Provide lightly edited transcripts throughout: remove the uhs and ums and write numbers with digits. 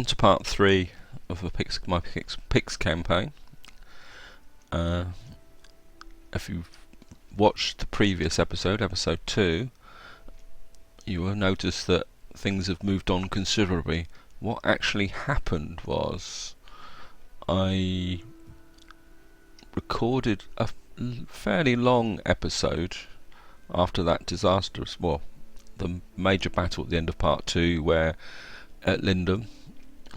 Welcome to part 3 of my Pict campaign. If you've watched the previous episode, episode 2, you will notice that things have moved on considerably. What actually happened was I recorded a fairly long episode after that disastrous, the major battle at the end of part 2, where at Lindum,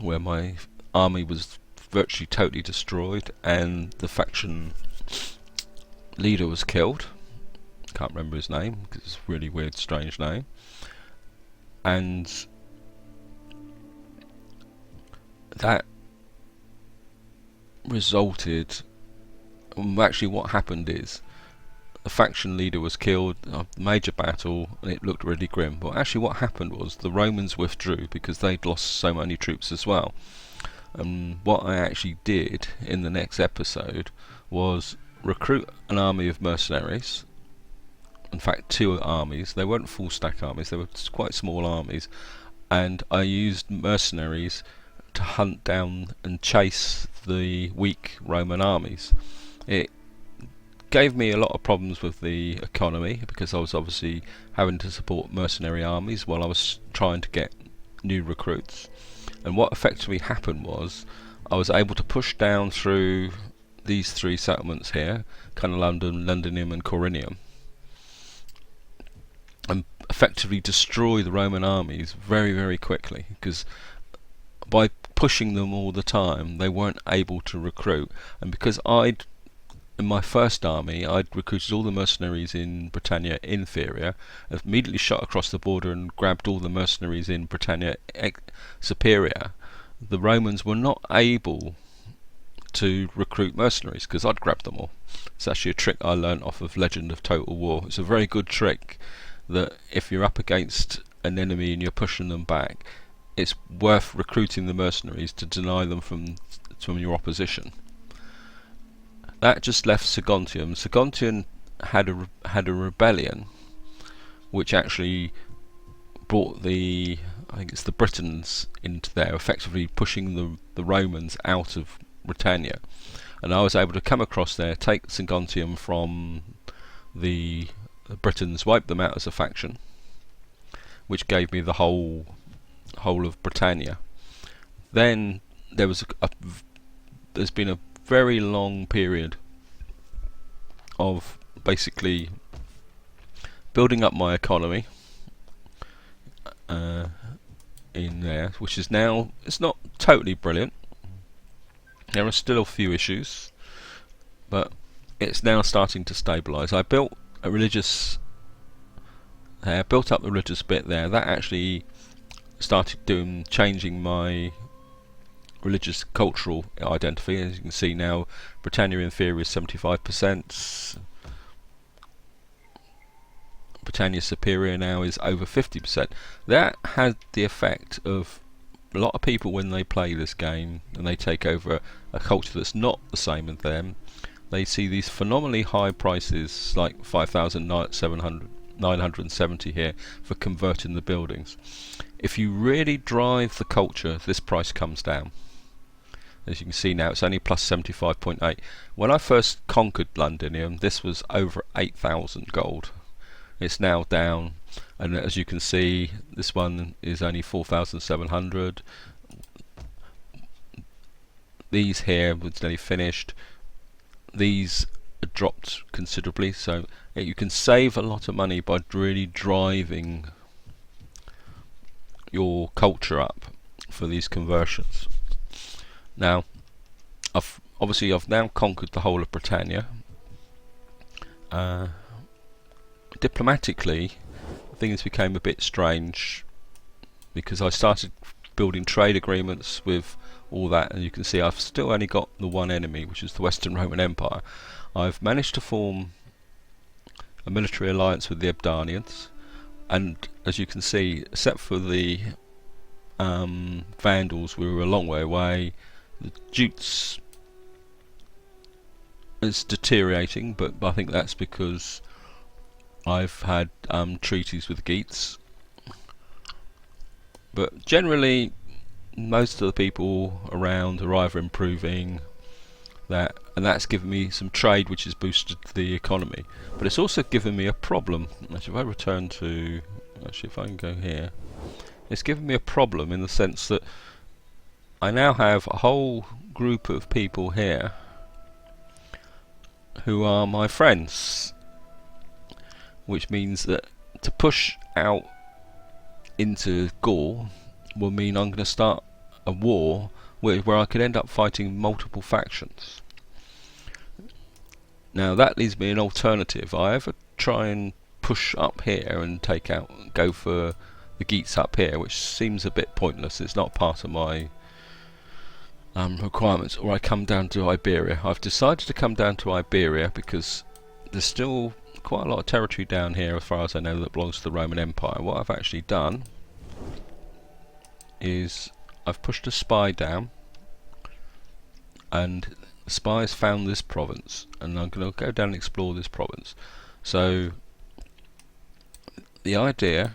where my army was virtually totally destroyed and the faction leader was killed. Can't remember his name because it's a really weird, strange name. And that resulted, actually what happened is the faction leader was killed, a major battle, and it looked really grim. But actually what happened was the Romans withdrew because they'd lost so many troops as well. And what I actually did in the next episode was recruit an army of mercenaries. In fact, 2 armies. They weren't full stack armies, they were quite small armies. And I used mercenaries to hunt down and chase the weak Roman armies. It gave me a lot of problems with the economy because I was obviously having to support mercenary armies while I was trying to get new recruits. And what effectively happened was I was able to push down through these 3 settlements here, kind of Londinium and Corinium, and effectively destroy the Roman armies very, very quickly, because by pushing them all the time they weren't able to recruit. And because in my first army I'd recruited all the mercenaries in Britannia Inferior, immediately shot across the border and grabbed all the mercenaries in Britannia Superior, the Romans were not able to recruit mercenaries because I'd grabbed them all. It's actually a trick I learnt off of Legend of Total War. It's a very good trick that if you're up against an enemy and you're pushing them back, it's worth recruiting the mercenaries to deny them from your opposition. That just left Saguntium. Saguntium had a rebellion, which actually brought I think it's the Britons into there, effectively pushing the Romans out of Britannia. And I was able to come across there, take Saguntium from the Britons, wipe them out as a faction, which gave me the whole of Britannia. Then there's been a very long period of basically building up my economy in there, which is now, it's not totally brilliant. There are still a few issues, but it's now starting to stabilise. I built up the religious bit there. That actually started changing my religious cultural identity. As you can see now, Britannia Inferior is 75%, Britannia Superior now is over 50%. That had the effect of a lot of people, when they play this game and they take over a culture that's not the same as them, they see these phenomenally high prices, like 5,970 here for converting the buildings. If you really drive the culture, this price comes down. As you can see now, it's only plus 75.8. When I first conquered Londinium, this was over 8,000 gold. It's now down, and as you can see, this one is only 4,700. These here was nearly finished. These are dropped considerably, so you can save a lot of money by really driving your culture up for these conversions. Now, I've now conquered the whole of Britannia. Diplomatically, things became a bit strange because I started building trade agreements with all that, and you can see I've still only got the one enemy, which is the Western Roman Empire. I've managed to form a military alliance with the Abdanians, and as you can see, except for the Vandals, we were a long way away. The Jutes is deteriorating, but I think that's because I've had treaties with Geats. But generally most of the people around are either improving that, and that's given me some trade which has boosted the economy. But it's also given me a problem. Actually, if I return to, actually if I can go here, it's given me a problem in the sense that I now have a whole group of people here who are my friends, which means that to push out into Gaul will mean I'm going to start a war where I could end up fighting multiple factions. Now that leaves me an alternative. I either try and push up here and go for the Geats up here, which seems a bit pointless. It's not part of my requirements, or I come down to Iberia. I've decided to come down to Iberia because there's still quite a lot of territory down here, as far as I know, that belongs to the Roman Empire. What I've actually done is I've pushed a spy down, and the spies found this province, and I'm going to go down and explore this province. So the idea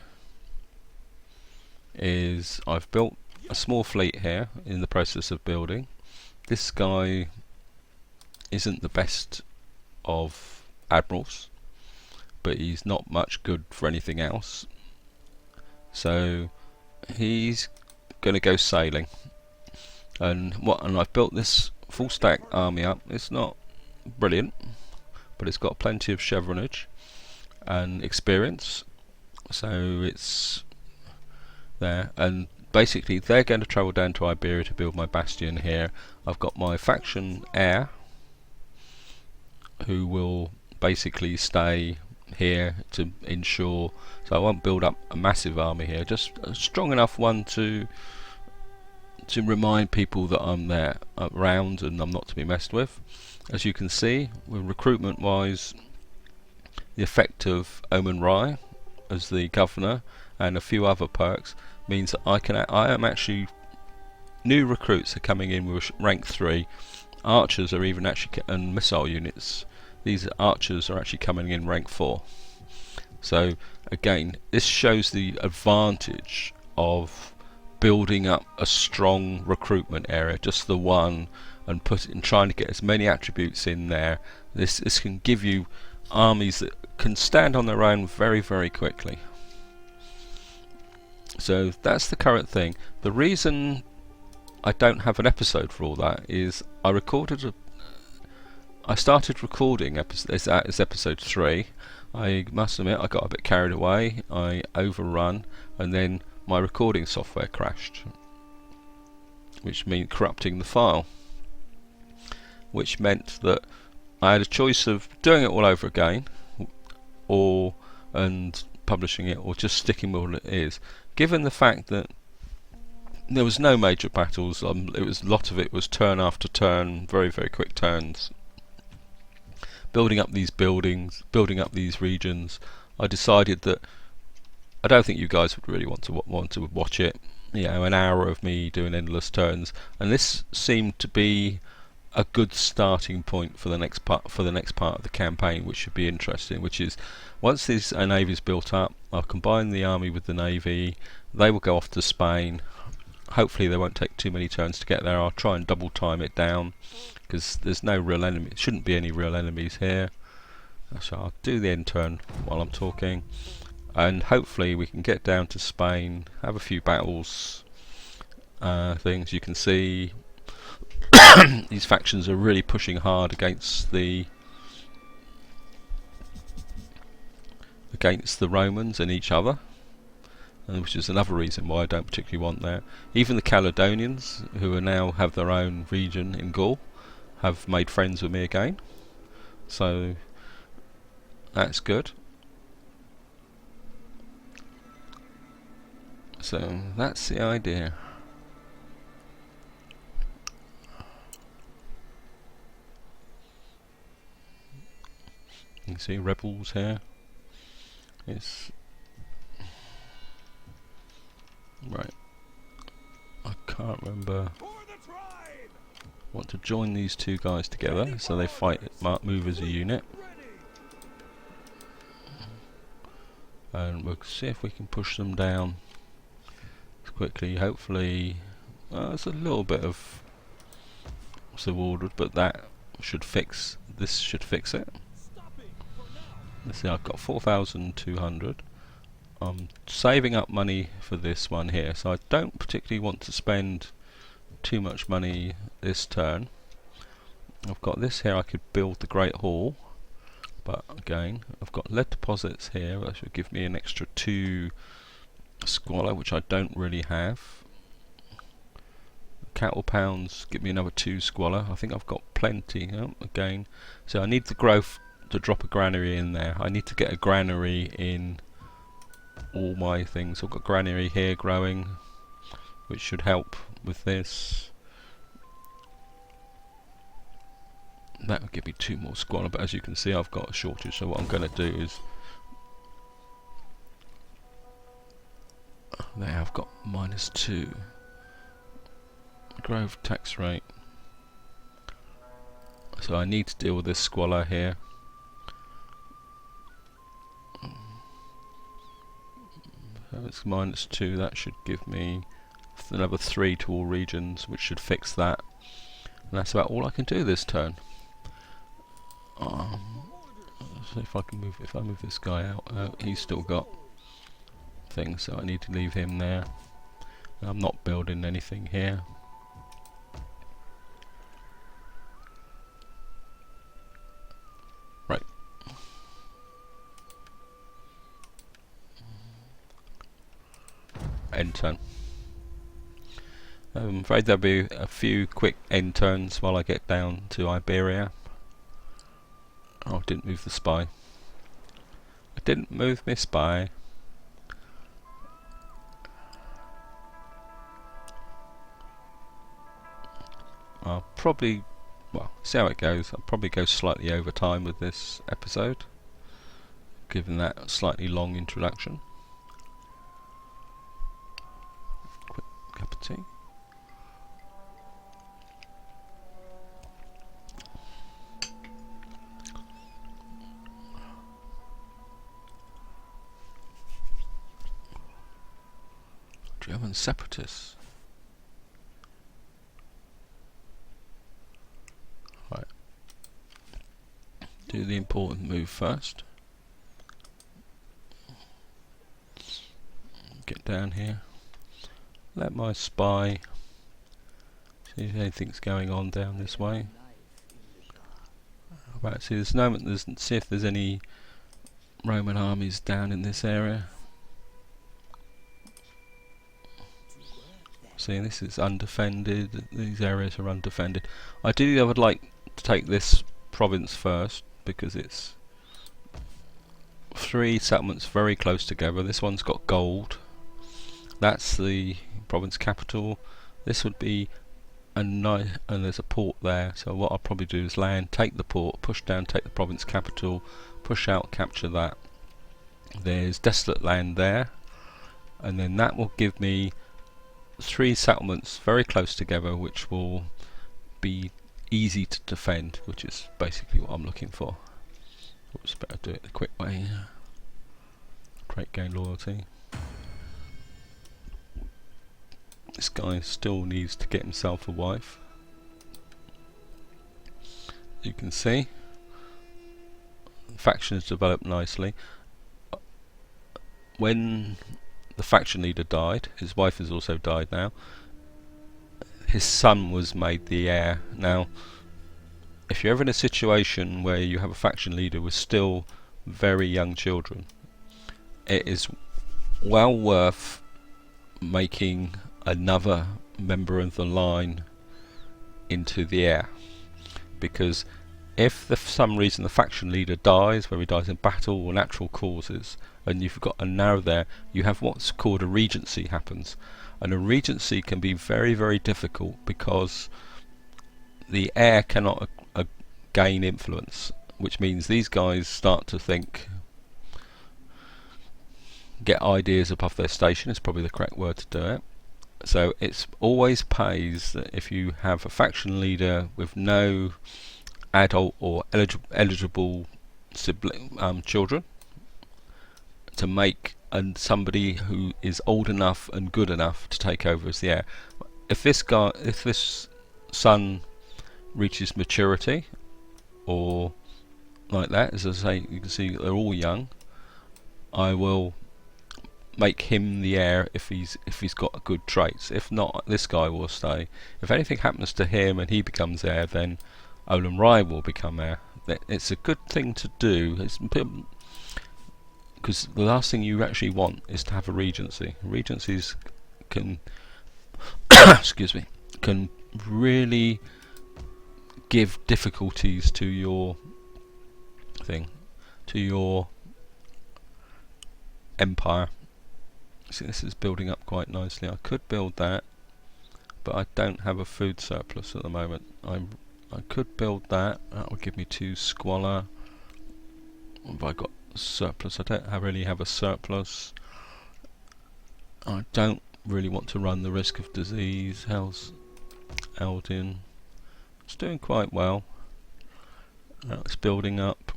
is I've built a small fleet here, in the process of building. This guy isn't the best of admirals, but he's not much good for anything else, so he's going to go sailing. And I've built this full stack army up. It's not brilliant, but it's got plenty of chevronage and experience, so it's there. And basically they're going to travel down to Iberia to build my bastion here. I've got my faction heir who will basically stay here to ensure, so I won't build up a massive army here, just a strong enough one to remind people that I'm there around and I'm not to be messed with. As you can see, with recruitment wise, the effect of Omen Rai as the governor and a few other perks means that I am actually, new recruits are coming in with rank 3. Archers are even actually, and missile units, these archers are actually coming in rank 4. So again, this shows the advantage of building up a strong recruitment area, just the one, and trying to get as many attributes in there. This can give you armies that can stand on their own very, very quickly. So that's the current thing. The reason I don't have an episode for all that is I started recording as episode 3. I must admit I got a bit carried away, I overrun, and then my recording software crashed, which meant corrupting the file, which meant that I had a choice of doing it all over again and publishing it, or just sticking with what it is. Given the fact that there was no major battles, a lot of it was turn after turn, very, very quick turns, building up these buildings, building up these regions, I decided that I don't think you guys would really want to watch it. You know, an hour of me doing endless turns, and this seemed to be a good starting point for the next part of the campaign, which should be interesting. Which is, once this navy is built up, I'll combine the army with the navy. They will go off to Spain. Hopefully they won't take too many turns to get there. I'll try and double time it down, because there's no real enemy. Shouldn't be any real enemies here. So I'll do the end turn while I'm talking, and hopefully we can get down to Spain, have a few battles, things. You can see these factions are really pushing hard against the Romans and each other, and which is another reason why I don't particularly want that. Even the Caledonians, who are now have their own region in Gaul, have made friends with me again, so that's good. So that's the idea. You can see rebels here. It's right. I can't remember. Want to join these two guys together so they move as a unit, and we'll see if we can push them down quickly. Hopefully There's a little bit of civil order, but that should fix. This should fix it. Let's see. I've got 4,200. I'm saving up money for this one here, so I don't particularly want to spend too much money this turn. I've got this here. I could build the Great Hall, but again, I've got lead deposits here. That should give me an extra 2 squalor, which I don't really have. Cattle pounds give me another 2 squalor. I think I've got plenty. Again, so I need the growth to drop a granary in there. I need to get a granary in all my things. I've got granary here growing, which should help with this. That would give me 2 more squalor, but as you can see, I've got a shortage. So what I'm going to do is, there I've got -2 growth tax rate. So I need to deal with this squalor here. So it's -2. That should give me another 3 to all regions, which should fix that. And that's about all I can do this turn. So if I can move, if I move this guy out, he's still got things, so I need to leave him there. I'm not building anything here. Right. End turn. I'm afraid there'll be a few quick end turns while I get down to Iberia. Oh, I didn't move the spy. I didn't move my spy. I'll probably, well, see how it goes. I'll probably go slightly over time with this episode, given that slightly long introduction. Quick cup of tea. German separatists. Right. Do the important move first. Get down here. Let my spy see if anything's going on down this way. Right, see there's no, see if there's any Roman armies down in this area. See, this is undefended. These areas are undefended. Ideally, I would like to take this province first because it's 3 settlements very close together. This one's got gold. That's the province capital. This would be a nice, and there's a port there. So what I'll probably do is land, take the port, push down, take the province capital, push out, capture that. There's desolate land there, and then that will give me 3 settlements very close together, which will be easy to defend, which is basically what I'm looking for. Oops, better do it the quick way. Great gain loyalty. This guy still needs to get himself a wife. You can see the faction has developed nicely. When the faction leader died, his wife has also died now, his son was made the heir. Now if you're ever in a situation where you have a faction leader with still very young children, it is well worth making another member of the line into the heir, because if for some reason the faction leader dies, whether he dies in battle or natural causes, and you've got a now there, you have what's called a regency happens, and a regency can be very, very difficult because the heir cannot gain influence, which means these guys start to think, get ideas above their station is probably the correct word to do it. So it's always pays that if you have a faction leader with no adult or eligible sibling, children, to make somebody who is old enough and good enough to take over as the heir. if this son reaches maturity, or like that, as I say, you can see they're all young, I will make him the heir if he's got good traits. If not, this guy will stay. If anything happens to him and he becomes heir, then Olin Rai will become heir. It's a good thing to do. Because the last thing you actually want is to have a regency. Regencies can excuse me, can really give difficulties to your empire. See, this is building up quite nicely. I could build that, but I don't have a food surplus at the moment. I could build that. That would give me 2 squalor. Have I got surplus? I don't really have a surplus. I don't really want to run the risk of disease. How's Eldin? It's doing quite well. It's building up.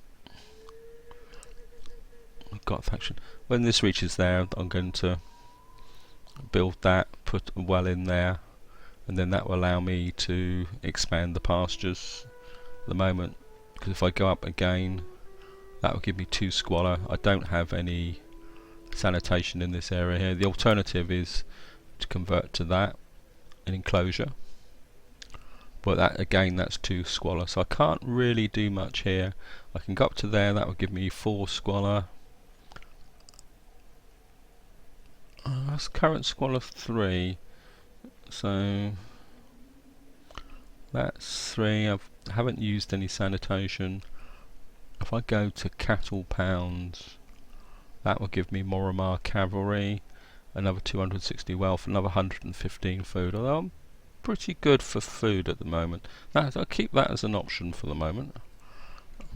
I've got a faction. When this reaches there, I'm going to build that, put a well in there, and then that will allow me to expand the pastures at the moment. Because if I go up again, that will give me 2 squalor. I don't have any sanitation in this area here. The alternative is to convert to that, an enclosure. But that again, that's 2 squalor, so I can't really do much here. I can go up to there, that will give me 4 squalor. That's current squalor 3, so that's 3. I haven't used any sanitation. If I go to cattle pounds, that will give me Moramar cavalry, another 260 wealth, another 115 food. Although I'm pretty good for food at the moment. I'll keep that as an option for the moment.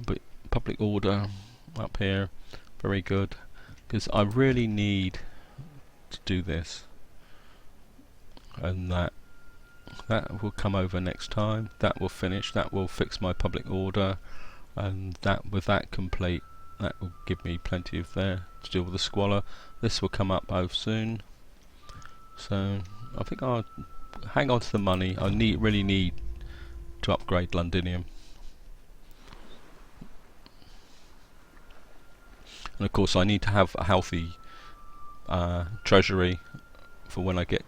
But public order up here, very good, because I really need to do this, and that will come over next time. That will finish. That will fix my public order, and that with that complete, that will give me plenty of there to deal with the squalor. This will come up both soon, so I think I'll hang on to the money. I really need to upgrade Londinium, and of course I need to have a healthy treasury for when I get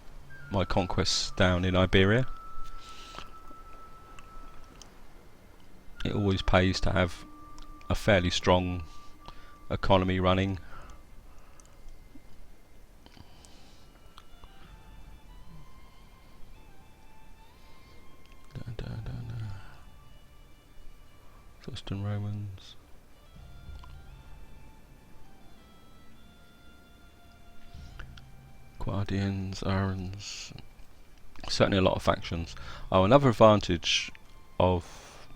my conquests down in Iberia. It always pays to have a fairly strong economy running. Western Romans. Guardians, Arons. Certainly a lot of factions. Oh, another advantage of,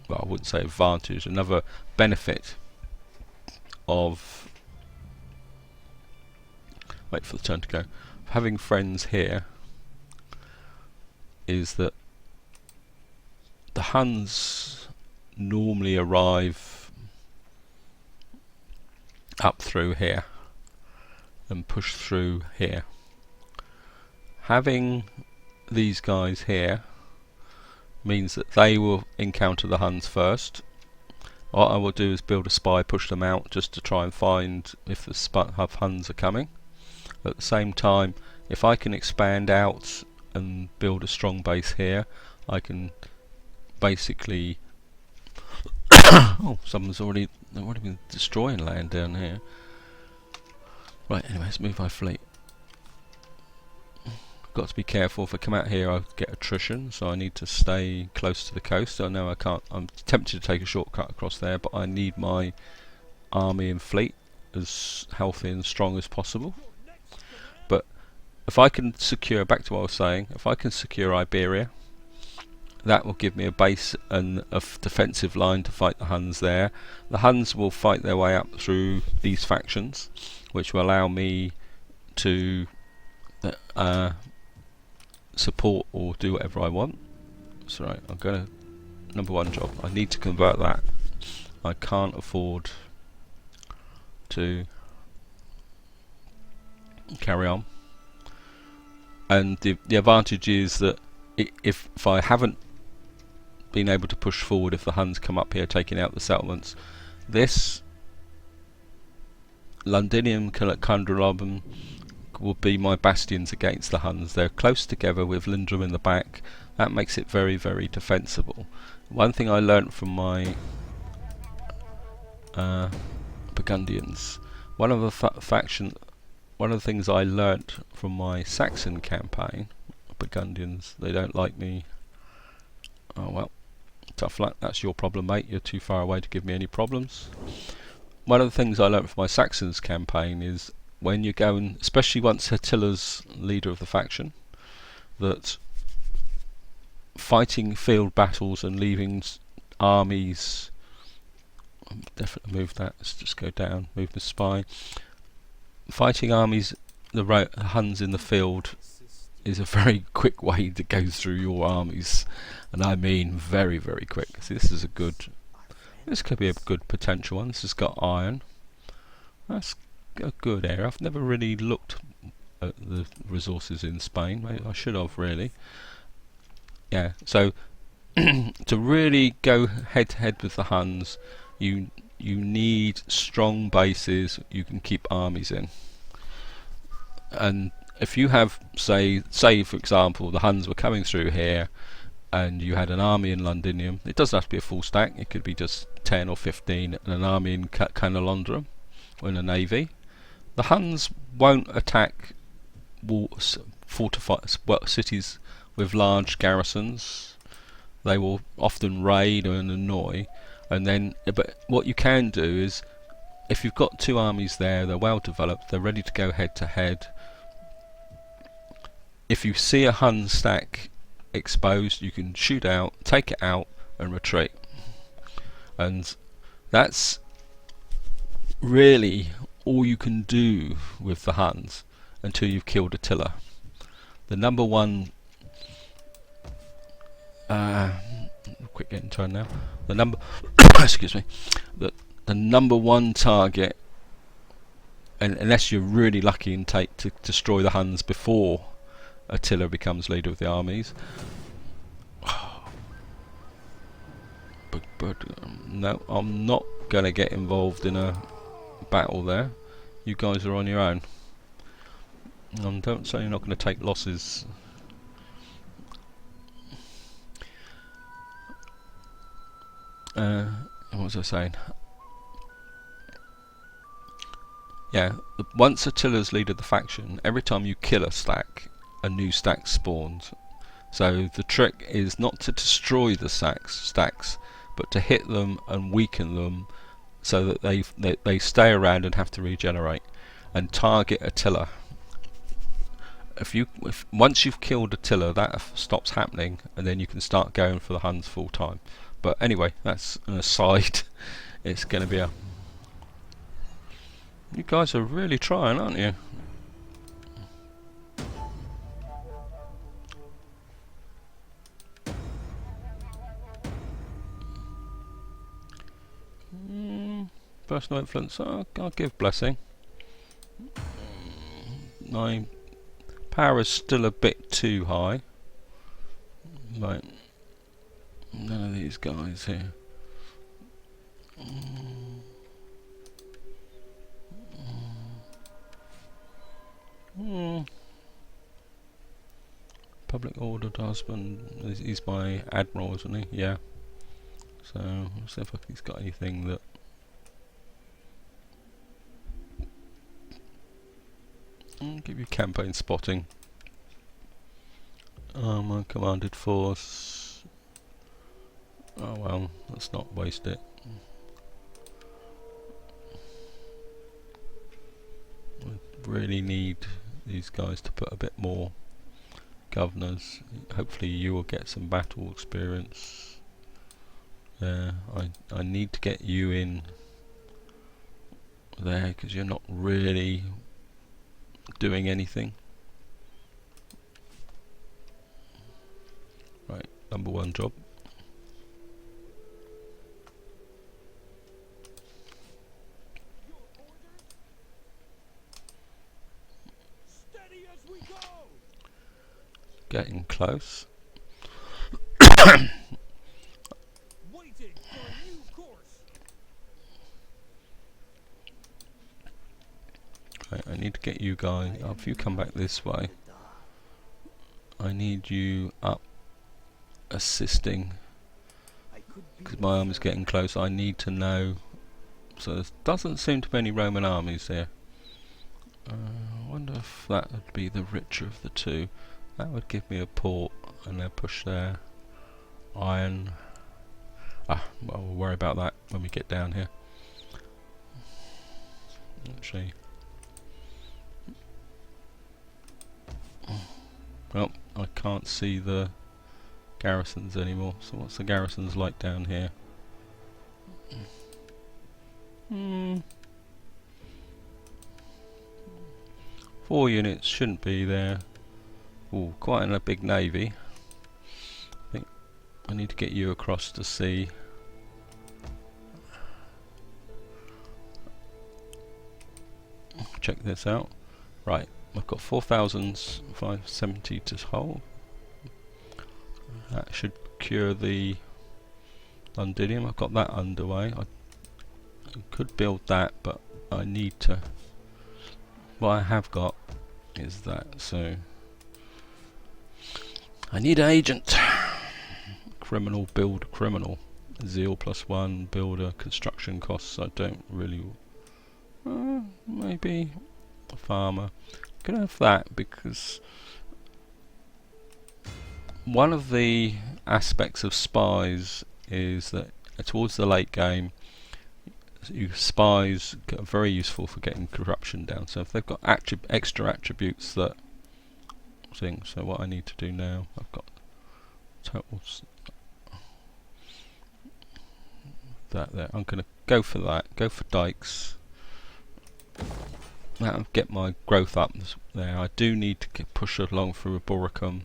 well, I wouldn't say advantage, another benefit of, wait for the turn to go, having friends here is that the Huns normally arrive up through here and push through here. Having these guys here means that they will encounter the Huns first. What I will do is build a spy, push them out just to try and find if the Huns are coming. At the same time, if I can expand out and build a strong base here, I can basically oh, someone's already been destroying land down here. Right, anyway, let's move my fleet. Got to be careful. If I come out here, I'll get attrition, so I need to stay close to the coast. I know I can't. I'm tempted to take a shortcut across there, but I need my army and fleet as healthy and strong as possible. But if I can secure, back to what I was saying, if I can secure Iberia, that will give me a base and a defensive line to fight the Huns there. The Huns will fight their way up through these factions, which will allow me to support or do whatever I want. That's right, I'm gonna, number one job, I need to convert that. I can't afford to carry on. And the advantage is that if I haven't been able to push forward, if the Huns come up here taking out the settlements, this Londinium Candelabrum will be my bastions against the Huns. They're close together with Lindrum in the back. That makes it very, very defensible. One thing I learnt from my Burgundians, one of the things I learnt from my Saxon campaign, Burgundians, they don't like me. Oh well, tough luck. That's your problem, mate. You're too far away to give me any problems. One of the things I learnt from my Saxons campaign is when you're going, especially once Attila's leader of the faction, that fighting field battles and leaving armies, definitely move that, let's just go down, move the spy, fighting armies, the Huns in the field, is a very quick way to go through your armies, and I mean very, very quick. See, this could be a good potential one. This has got iron. That's a good area. I've never really looked at the resources in Spain. Maybe I should have, really. Yeah, so to really go head to head with the Huns, you need strong bases you can keep armies in. And if you have, say for example, the Huns were coming through here, and you had an army in Londinium, it doesn't have to be a full stack, it could be just 10 or 15, and an army in Candelabrum, or in a navy. The Huns won't attack fortified cities with large garrisons. They will often raid and annoy, and then, but what you can do is, if you've got two armies there, they're well developed, they're ready to go head to head. If you see a Hun stack exposed, you can shoot out, take it out, and retreat. And that's really all you can do with the Huns until you've killed Attila. The number one quick getting turn now. The number excuse me. The number one target, and unless you're really lucky and take to destroy the Huns before Attila becomes leader of the armies. But no, I'm not going to get involved in a battle there. You guys are on your own. Don't say you're not going to take losses. What was I saying? Yeah, once Attila's leader of the faction, every time you kill a stack, a new stack spawns. So the trick is not to destroy the stacks, but to hit them and weaken them so that they stay around and have to regenerate, and target Attila. Once you've killed Attila, that stops happening, and then you can start going for the Huns full time. But anyway, that's an aside. It's going to be a... You guys are really trying, aren't you? Personal influence, I'll give blessing. My power is still a bit too high. Right. None of these guys here. Public order husband. He's my admiral, isn't he? Yeah. So let's see if he's got anything that. I'll give you campaign spotting. My commanded force. Oh well, let's not waste it. We really need these guys to put a bit more governors. Hopefully you will get some battle experience. I need to get you in there because you're not really doing anything. Right, number one job. close. Right, I need to get you guys, if you come back this way, I need you up assisting, because my army's getting close. I need to know, so there doesn't seem to be any Roman armies here. I wonder if that would be the richer of the two. That would give me a port, and they'll push their iron. Well, we'll worry about that when we get down here. Actually, well, I can't see the garrisons anymore. So what's the garrisons like down here? 4 units shouldn't be there. Ooh, quite a big navy. I think I need to get you across to see. Check this out. Right, I've got 4,570 to hold. That should cure the Londinium. I've got that underway. I could build that, but I need to. What I have got is that, so I need an agent. Criminal, build criminal. Zeal +1, builder, construction costs. I don't really. Maybe a farmer. Gonna have that because one of the aspects of spies is that towards the late game, spies are very useful for getting corruption down. So if they've got extra attributes that thing. So what I need to do now, I've got totals that there. I'm going to go for that. Go for dikes. That'll get my growth up there. I do need to push along through Boricum.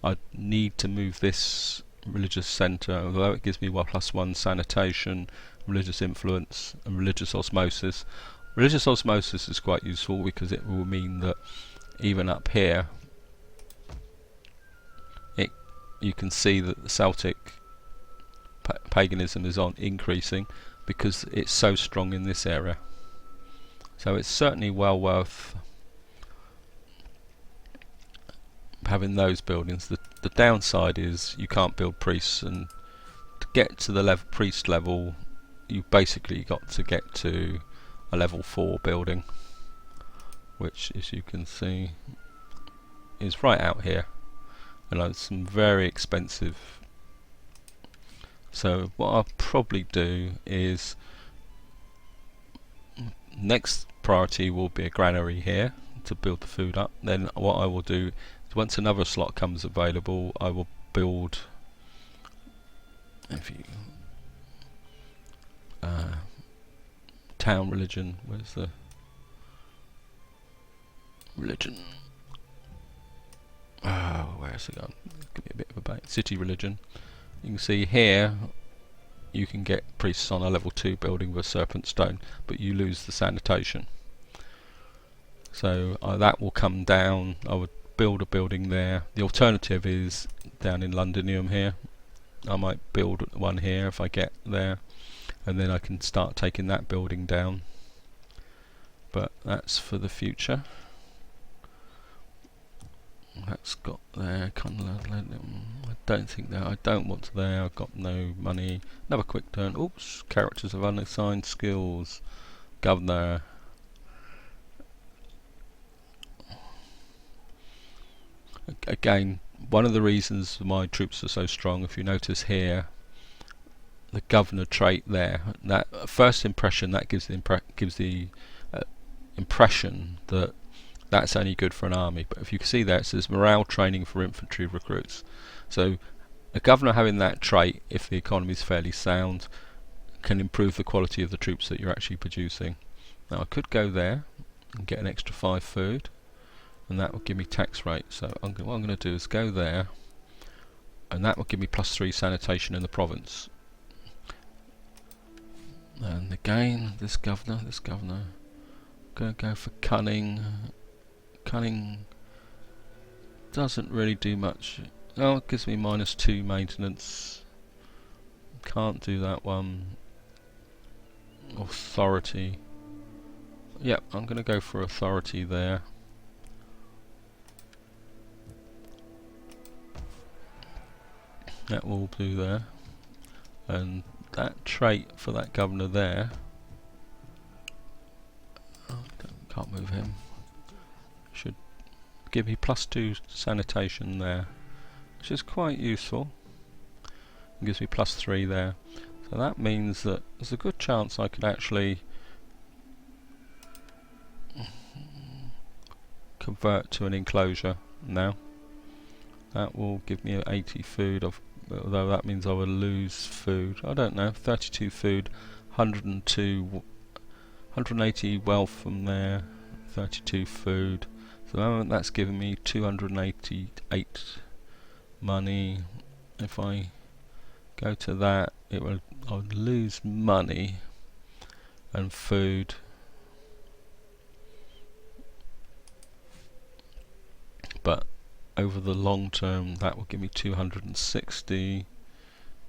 I need to move this religious centre, although it gives me +1 sanitation, religious influence, and religious osmosis. Religious osmosis is quite useful because it will mean that even up here, you can see that the Celtic paganism is increasing because it's so strong in this area. So it's certainly well worth having those buildings. The downside is you can't build priests, and to get to the priest level, you basically got to get to a level 4 building, which, as you can see, is right out here, and it's some very expensive. So what I'll probably do is, next priority will be a granary here to build the food up. Then what I will do is, once another slot comes available, I will build town religion. Where's the religion? Oh, where's it gone? Give me a bit of a bait. City religion. You can see here you can get priests on a level 2 building with a serpent stone, but you lose the sanitation. So that will come down. I would build a building there. The alternative is down in Londinium here. I might build one here if I get there, and then I can start taking that building down. But that's for the future. That's got there. I don't think that. I don't want to there. I've got no money. Another quick turn. Oops. Characters of unassigned skills. Governor. Again, one of the reasons my troops are so strong, if you notice here, the governor trait there, that first impression, that gives the impression that that's only good for an army. But if you can see there, it says morale training for infantry recruits. So a governor having that trait, if the economy is fairly sound, can improve the quality of the troops that you're actually producing. Now I could go there and get an extra 5 food, and that will give me tax rate. So what I'm going to do is go there, and that will give me +3 sanitation in the province. And again, this governor, going to go for cunning. Cunning doesn't really do much Oh, it gives me -2 maintenance. Can't do that one. Authority. Yep, I'm going to go for authority there. That will do there. And that trait for that governor there. Oh, can't move him. Should give me +2 sanitation there, which is quite useful. It gives me +3 there. So that means that there's a good chance I could actually convert to an enclosure now. That will give me 80 food, although that means I will lose food. I don't know, 32 food, 180 wealth from there, 32 food. So at the moment that's giving me 288 money. If I go to that, I'll lose money and food. But over the long term, that will give me 260,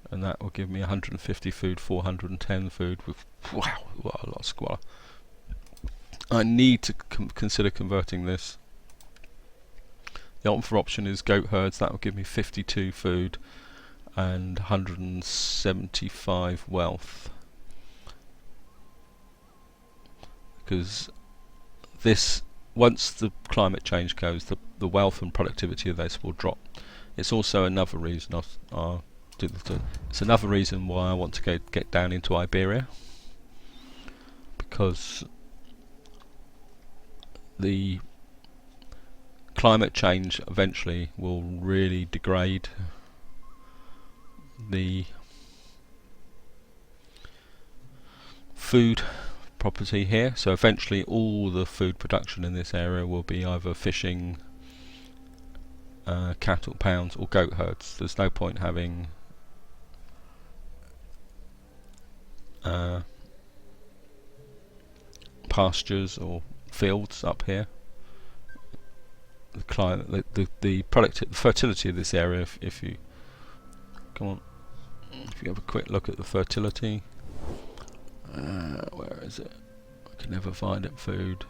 and that will give me 150 food, 410 food. With wow, what a lot of squalor. I need to consider converting this. The other option is goat herds. That will give me 52 food and 175 wealth. Because this, once the climate change goes, the wealth and productivity of this will drop. It's also another reason it's another reason why I want to get down into Iberia, because the climate change eventually will really degrade the food property here. So eventually all the food production in this area will be either fishing, cattle pounds, or goat herds. There's no point having pastures or fields up here. The climate, the fertility of this area. If you come on, if you have a quick look at the fertility, where is it? I can never find it. Food,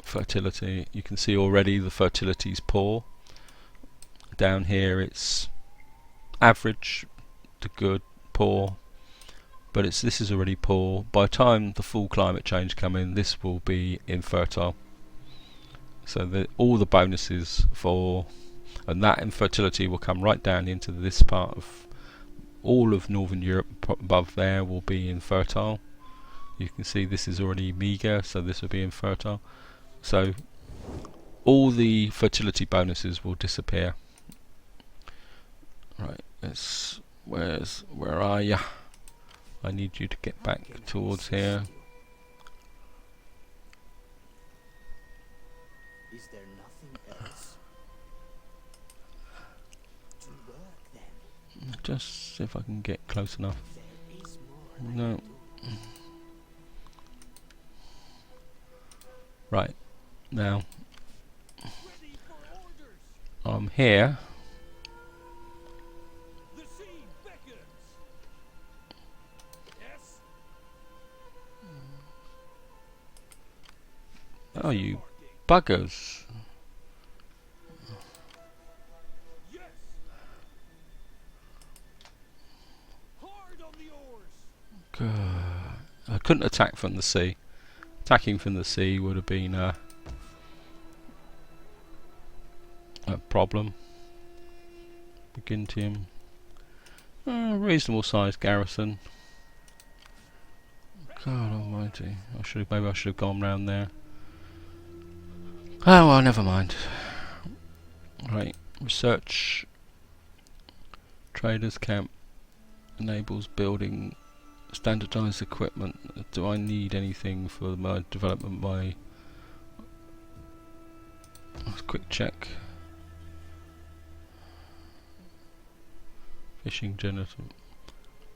fertility. You can see already the fertility is poor. Down here it's average to good, poor, but this is already poor. By the time the full climate change come in, this will be infertile. So all the bonuses and that infertility will come right down into this part of all of Northern Europe. Above there will be infertile. You can see this is already meager, so this will be infertile. So all the fertility bonuses will disappear. Right, where are ya? I need you to get back towards here. Is there nothing else to work then? Just see if I can get close enough. There is more No. Right, now Ready for orders. I'm here. The scene beckons. Yes. Oh, you buggers. Yes. Hard on the oars. God. I couldn't attack from the sea. Attacking from the sea would have been a problem. Begintium. Reasonable sized garrison. God almighty. Maybe I should have gone round there. Oh well, never mind. Right. Research. Traders camp enables building standardized equipment. Do I need anything for my development? Quick check. Fishing generator.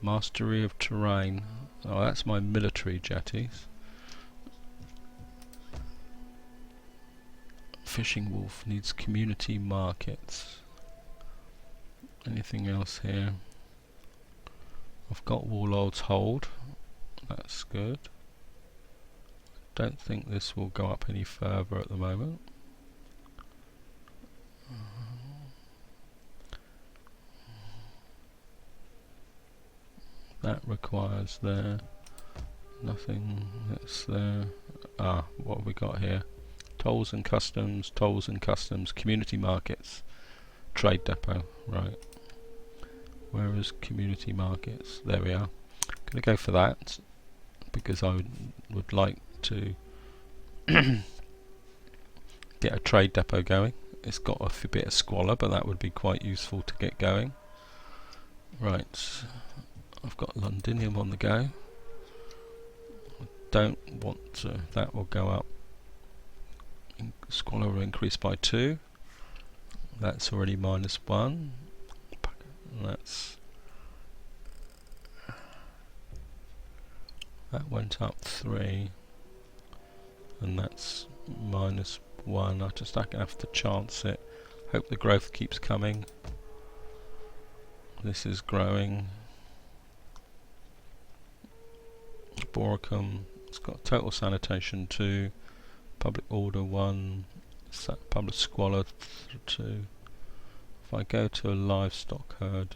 Mastery of terrain. Oh, that's my military jetties. Fishing Wolf needs community markets. Anything else here? I've got Warlord's Hold. That's good. Don't think this will go up any further at the moment. That requires there. Nothing that's there. Ah, what have we got here? Tolls and customs, community markets, trade depot. Right. Where is community markets? There we are. Gonna go for that because I would like to get a trade depot going. It's got a bit of squalor, but that would be quite useful to get going. Right. I've got Londinium on the go. I don't want to. That will go up. Squalor will increase by 2. That's already -1. That went up 3, and that's -1. I just have to chance it. Hope the growth keeps coming. This is growing. Boracum, it's got total sanitation 2, public order 1, public squalor 2. If I go to a livestock herd,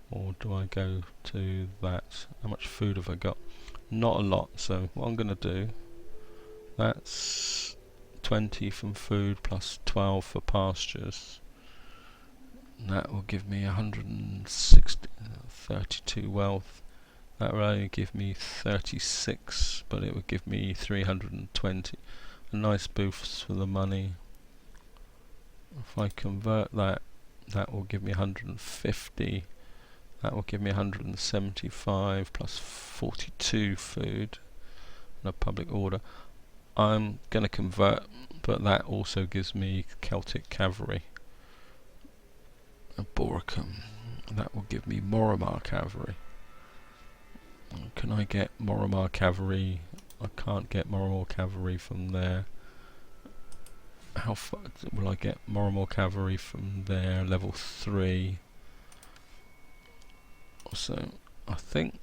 or do I go to that? How much food have I got? Not a lot, so what I'm going to do, that's 20 from food plus 12 for pastures. That will give me 160, 32 wealth. That will only give me 36, but it would give me 320. A nice boost for the money. If I convert that, that will give me 150. That will give me 175 plus 42 food and a public order. I'm going to convert, but that also gives me Celtic cavalry. A Boracum. That will give me Moromar cavalry. Can I get Moromar cavalry? I can't get Moromar cavalry from there. How far will I get Moromar cavalry from there? Level 3. So I think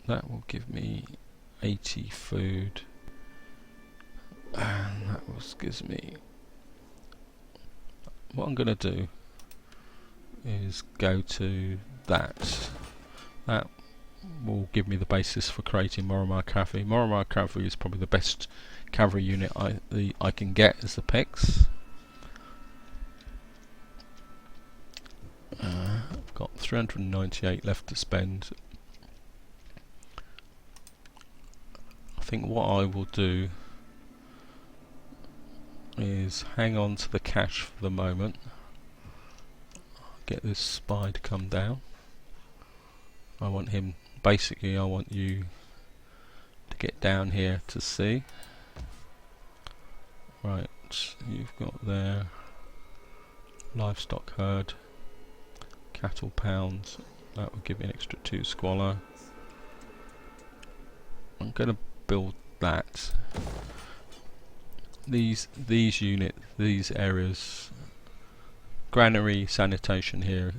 that will give me 80 food, and that gives me. What I'm going to do is go to that. That will give me the basis for creating Moromar cavalry. Moromar cavalry is probably the best cavalry unit I can get as the Picts. I've got 398 left to spend. I think what I will do is hang on to the cash for the moment. Get this spy to come down. I want him, basically I want you to get down here to see. Right, you've got there livestock herd, cattle pounds, that will give me an extra 2 squalor. I'm going to build that. These areas, granary, sanitation here,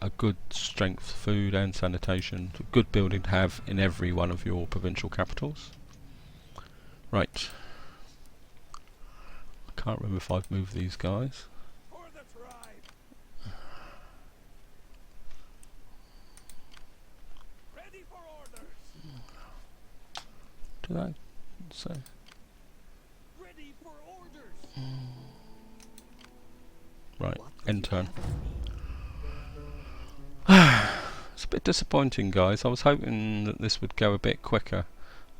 a good strength food and sanitation, a good building to have in every one of your provincial capitals. Right. I can't remember if I've moved these guys. For the tribe. Ready for orders. Did I say? Ready for orders. Right, end turn. It's a bit disappointing, guys. I was hoping that this would go a bit quicker.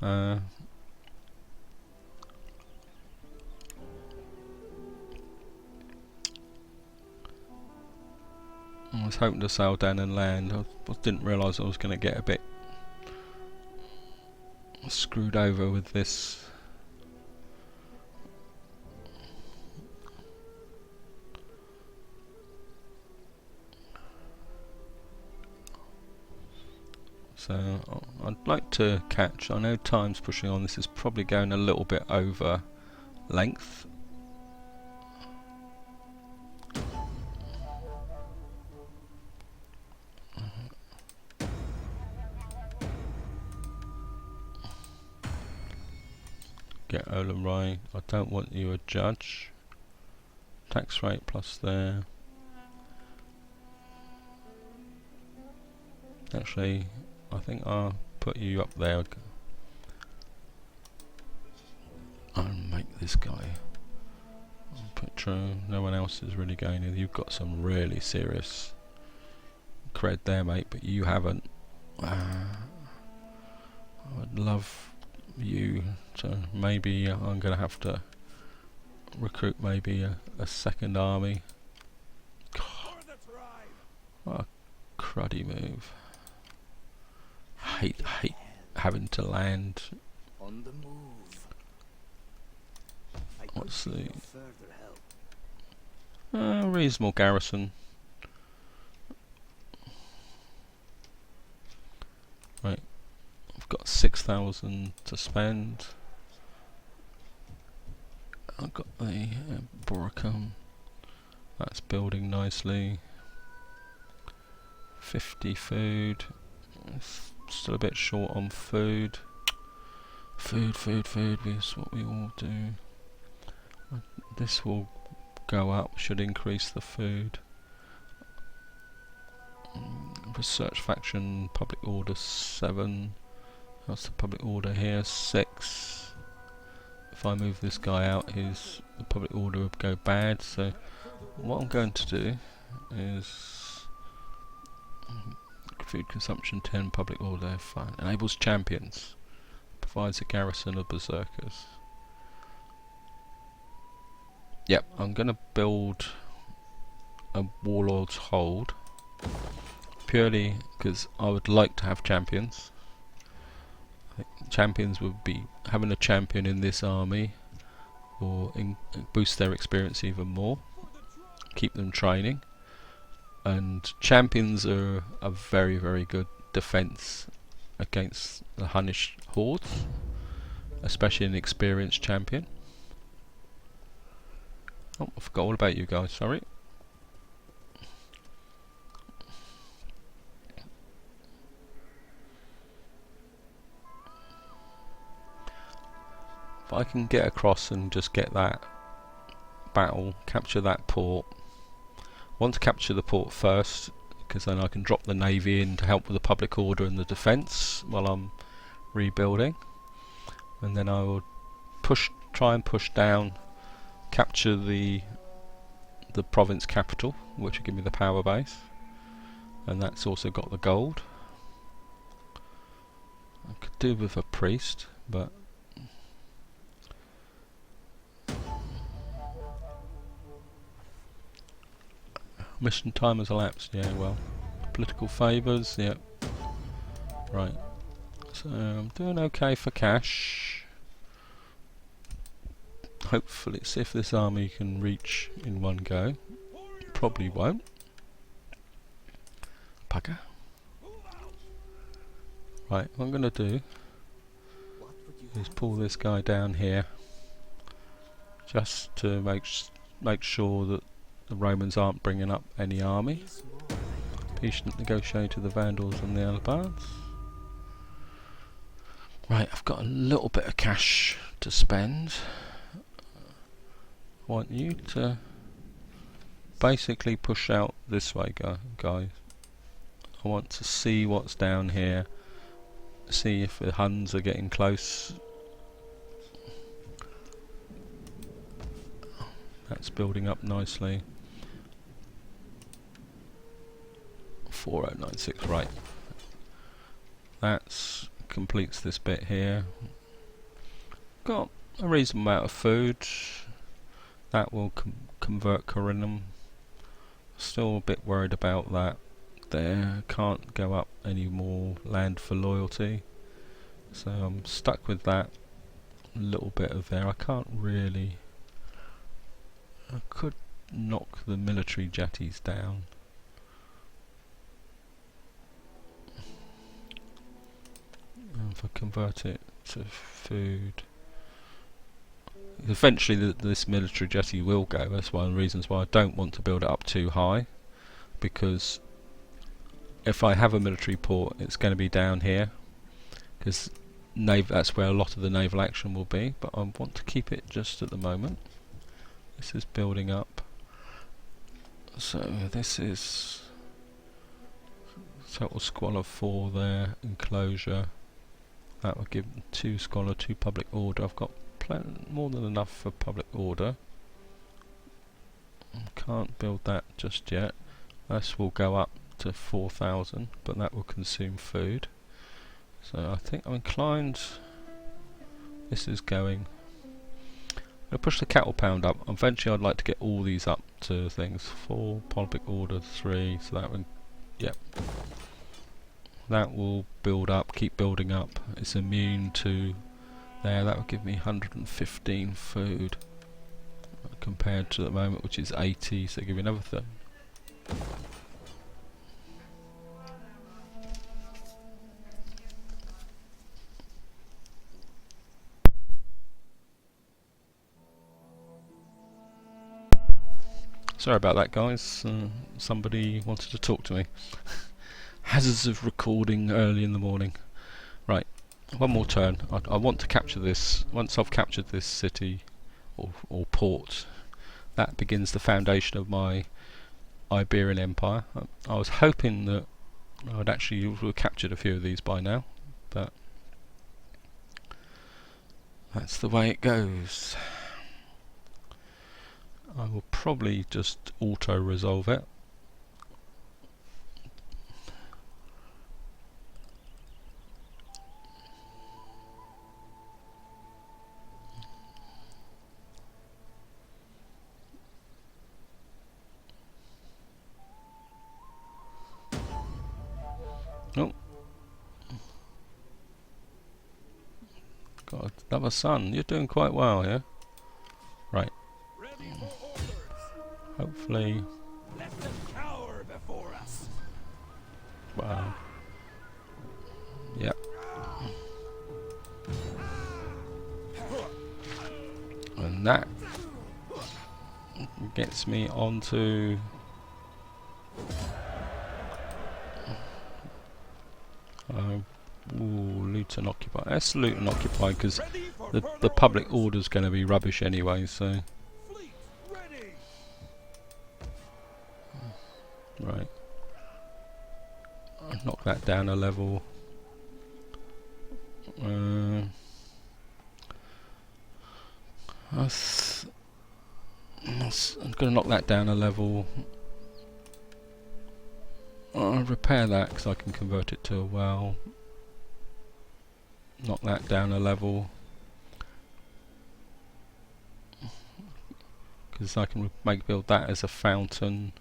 I was hoping to sail down and land. I didn't realise I was going to get a bit screwed over with this. So I'd like to catch. I know time's pushing on. This is probably going a little bit over length. get Olamrai. I don't want you a judge. Tax rate plus there. Actually, I think I'll put you up there. I'll make this guy. Petro. No one else is really going in. You've got some really serious cred there, mate, but you haven't. I would love you to. Maybe I'm going to have to recruit maybe a second army. God, For the tribe. what a cruddy move. Hate having to land. On the move. I could What's be the of further help. reasonable garrison? Right, I've got 6,000 to spend. I've got the Boracum. That's building nicely. 50 food. It's still a bit short on food. Food is what we all do. This will go up, should increase the food. Research faction, public order 7. That's the public order here, 6. If I move this guy out, the public order would go bad. So what I'm going to do is food consumption 10, public order fine. Enables champions. Provides a garrison of berserkers. Yep, I'm going to build a warlord's hold. Purely because I would like to have champions. I think champions would be having a champion in this army or boost their experience even more. Keep them training. And champions are a very, very good defense against the Hunnish hordes, especially an experienced champion. Oh, I forgot all about you guys, sorry. If I can get across and just get that battle, capture that port. I want to capture the port first, because then I can drop the navy in to help with the public order and the defence while I'm rebuilding. And then I will try and push down, capture the province capital, which will give me the power base, and that's also got the gold. I could do with a priest, but mission time has elapsed. Yeah, well, political favours. Yep. Right. So I'm doing okay for cash. Hopefully, see if this army can reach in one go. Probably won't. Bugger. Right, what I'm going to do What would you is have? pull this guy down here, just to make sure that the Romans aren't bringing up any army. Peace more. Patient negotiator, the Vandals and the Albards. Right, I've got a little bit of cash to spend. I want you to basically push out this way, guys. I want to see what's down here. See if the Huns are getting close. That's building up nicely. 4096, right. That's completes this bit here. Got a reasonable amount of food. That will convert Corinum. Still a bit worried about that. There can't go up any more land for loyalty, so I'm stuck with that little bit of there. I can't really. I could knock the military jetties down. If I convert it to food, eventually this military jetty will go. That's one of the reasons why I don't want to build it up too high, because if I have a military port, it's going to be down here, because that's where a lot of the naval action will be, but I want to keep it just at the moment. This is building up. So this is total squalor 4 there, enclosure. That will give 2 squalor, 2 public order. I've got more than enough for public order. Can't build that just yet. This will go up to 4,000, but that will consume food. So I think I'm inclined. This is going. I'll push the cattle pound up. Eventually, I'd like to get all these up to things. 4 public order 3. So that one, yep. That will build up, keep building up. It's immune to there. That will give me 115 food compared to the moment, which is 80. So give me another thing. Sorry about that, guys. Somebody wanted to talk to me. Hazards of recording early in the morning. Right, one more turn. I want to capture this. Once I've captured this city or port, that begins the foundation of my Iberian Empire. I was hoping that I'd actually have captured a few of these by now, but that's the way it goes. I will probably just auto-resolve it. Oh. God, another son. You're doing quite well here. Right. Ready for orders. Hopefully. Let them cower before us. Wow. Yep. And that gets me onto loot and occupy. Let's loot and occupy because Ready for the further public orders. order's going to be rubbish anyway. So Fleet ready. right, I'll knock that down a level. I'm going to knock that down a level. I'll repair that because I can convert it to a well. Knock that down a level because I can build that as a fountain.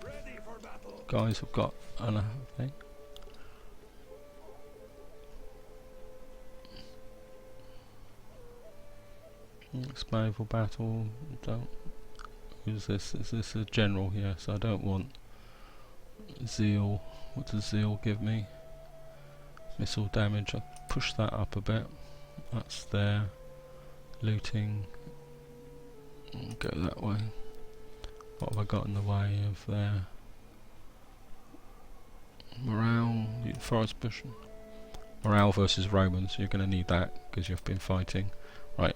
Ready for battle. Guys, I've got enough. Okay. Next naval battle. Don't. Who's this? Is this a general? Yes, I don't want zeal. What does zeal give me? Missile damage. I'll push that up a bit. That's there. Looting. Go that way. What have I got in the way of there? Morale. Forest bush. Morale versus Romans. You're going to need that because you've been fighting. Right.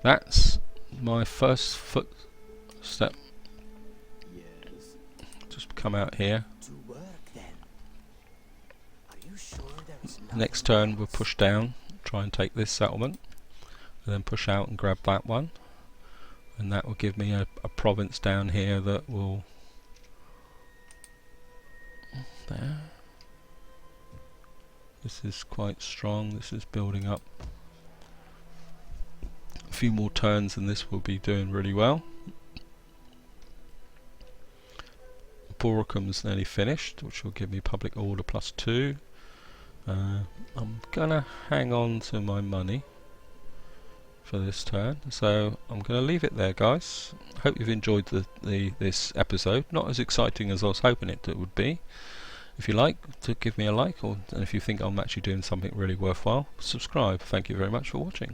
That's my first footstep. Yes. Just come out here. To work then. Are you sure there is nothing Next turn we'll else? push down, try and take this settlement, and then push out and grab that one, and that will give me a province down here that will there. This is quite strong. This is building up. A few more turns and this will be doing really well. Boricum's nearly finished, which will give me public order +2. I'm gonna hang on to my money for this turn, so I'm gonna leave it there, guys. Hope you've enjoyed this episode. Not as exciting as I was hoping it would be. If you like, to give me a like, and if you think I'm actually doing something really worthwhile, subscribe. Thank you very much for watching.